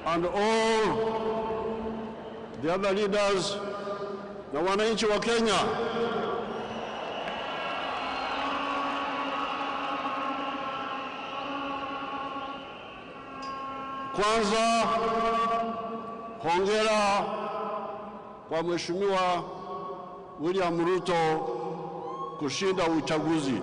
and all the other leaders na wananchi wa Kenya. Kwanza, hongera kwa Mheshimiwa William Ruto kushinda uchaguzi.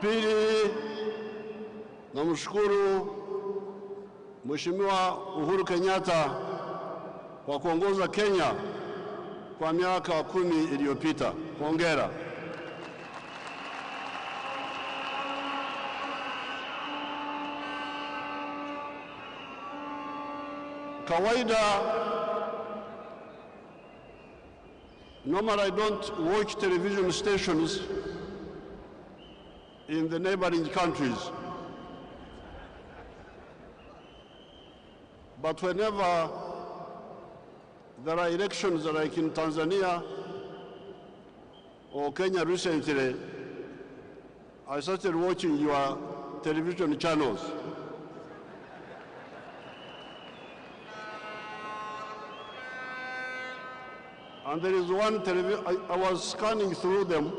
Pili, namshukuru Mheshimiwa Uhuru Kenyatta kwa kuongoza Kenya kwa miaka 10 iliyopita. Hongera. Kawaida, normally I don't watch television stations in the neighboring countries. But whenever there are elections like in Tanzania or Kenya recently, I started watching your television channels. And there is one television, I was scanning through them,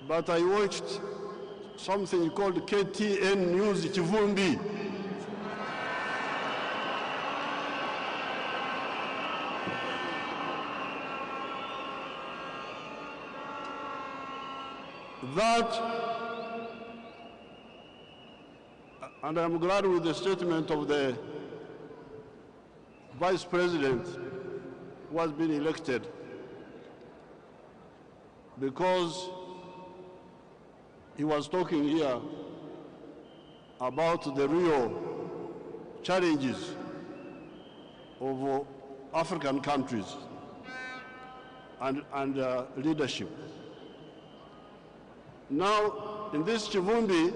but I watched something called KTN News Chivumbi. That, and I'm glad with the statement of the Vice President who has been elected, because he was talking here about the real challenges of African countries and leadership. Now, in this Chivumbi,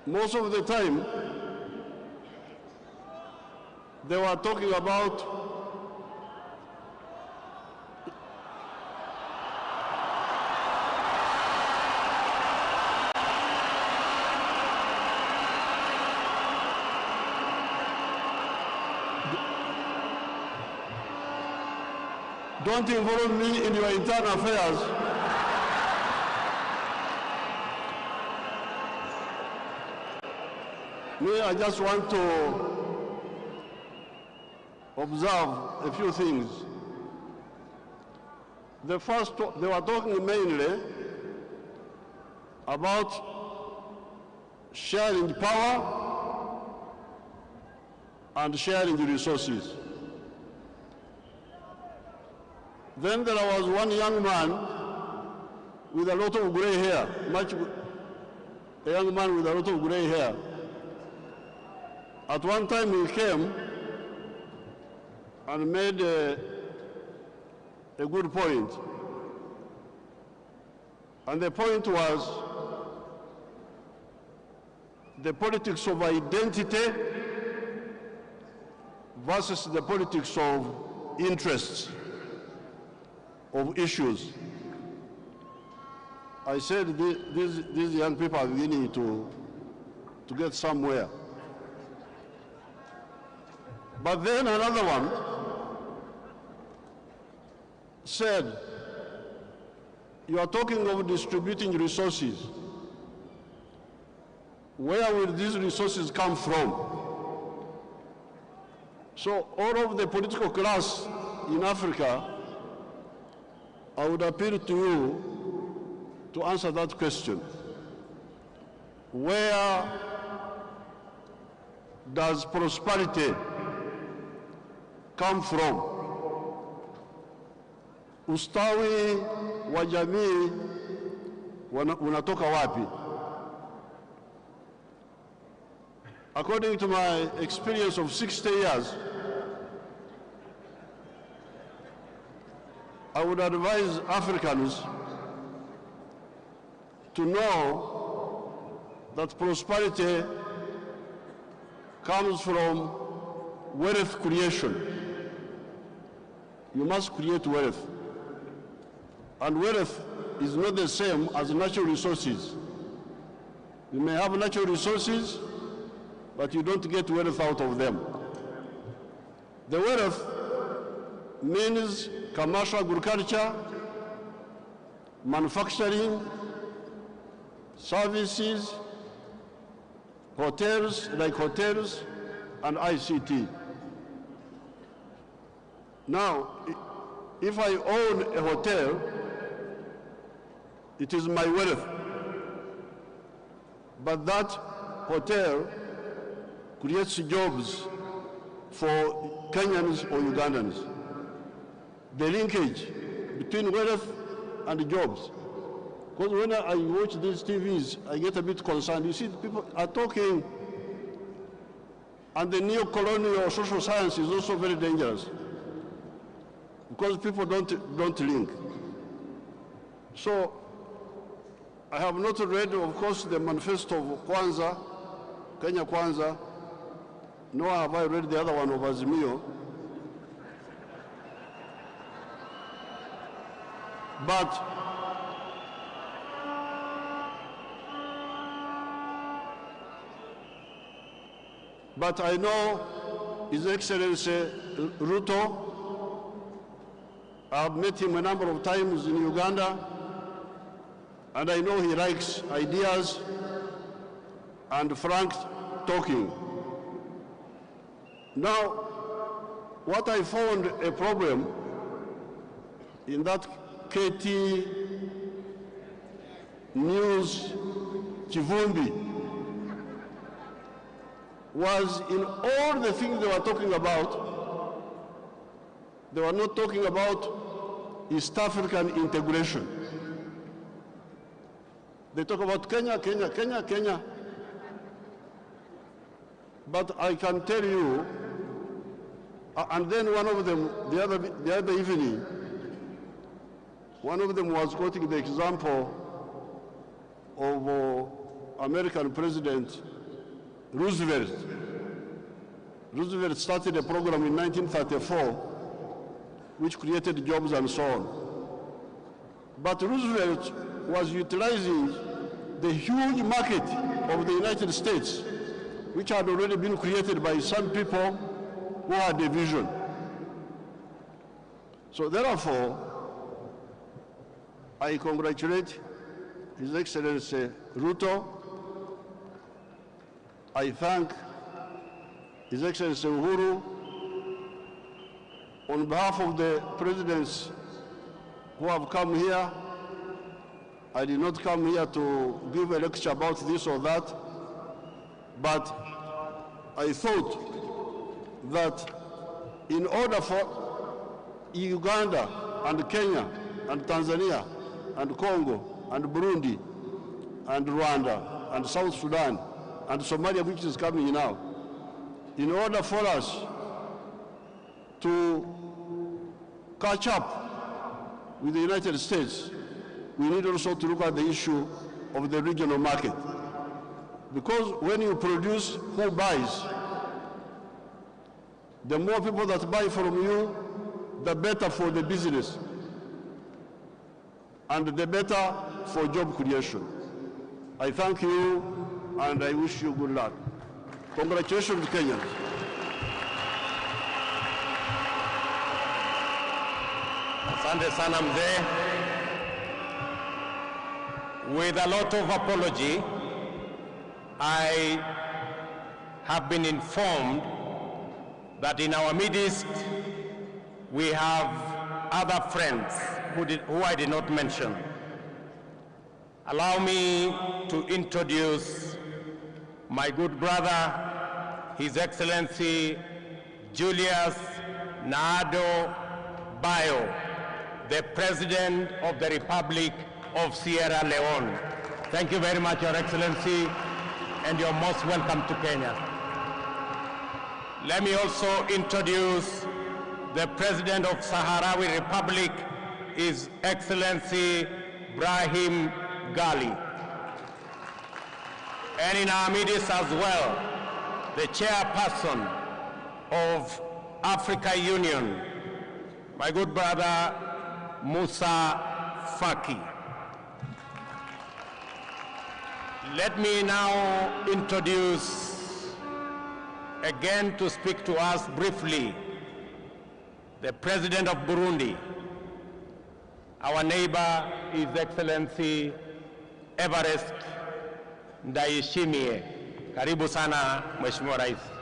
most of the time, they were talking about don't involve me in your internal affairs. Me, I just want to observe a few things. The first, they were talking mainly about sharing power and sharing the resources. Then there was one young man with a lot of gray hair, a young man with a lot of gray hair. At one time he came and made a good point. And the point was the politics of identity versus the politics of interests, of issues. I said these young people are beginning to get somewhere. But then another one said, you are talking of distributing resources. Where will these resources come from? So all of the political class in Africa, I would appeal to you to answer that question. Where does prosperity come from? Ustawi wa jamii unatoka wapi? According to my experience of 60 years, I would advise Africans to know that prosperity comes from wealth creation. you must create wealth. And wealth is not the same as natural resources. You may have natural resources, but you don't get wealth out of them. The wealth means commercial agriculture, manufacturing, services, hotels, like hotels, and ICT. Now, if I own a hotel, it is my wealth. But that hotel creates jobs for Kenyans or Ugandans. The linkage between wealth and jobs. Because when I watch these TVs, I get a bit concerned. You see, people are talking, and the neo-colonial social science is also very dangerous, because people don't link. So, I have not read, of course, the manifesto of Kwanza, Kenya Kwanza, nor have I read the other one of Azimio. But I know His Excellency Ruto. I've met him a number of times in Uganda, and I know he likes ideas and frank talking. Now, what I found a problem in that KT News Chivumbi was in all the things they were talking about, they were not talking about East African integration. They talk about Kenya, Kenya, Kenya, Kenya. But I can tell you, and then one of them, the other evening, one of them was quoting the example of American President Roosevelt. Roosevelt started a program in 1934 which created jobs and so on. But Roosevelt was utilizing the huge market of the United States, which had already been created by some people who had a vision. So therefore, I congratulate His Excellency Ruto. I thank His Excellency Uhuru. On behalf of the presidents who have come here, I did not come here to give a lecture about this or that, but I thought that in order for Uganda and Kenya and Tanzania and Congo and Burundi and Rwanda and South Sudan and Somalia, which is coming now, in order for us to catch up with the United States, we need also to look at the issue of the regional market. Because when you produce, who buys? The more people that buy from you, the better for the business, and the better for job creation. I thank you, and I wish you good luck. Congratulations, Kenyans. Asante sana mzee. With a lot of apology, I have been informed that in our midst we have other friends who I did not mention. Allow me to introduce my good brother, His Excellency Julius Naado Bayo, the President of the Republic of Sierra Leone. Thank you very much, Your Excellency, and you're most welcome to Kenya. Let me also introduce the President of Sahrawi Republic, His Excellency Brahim Gali. And in our midst as well, the Chairperson of Africa Union, my good brother Musa Faki. Let me now introduce again to speak to us briefly the President of Burundi, our neighbor, His Excellency Evariste Ndayishimiye. Karibu sana, Mheshimiwa Rais.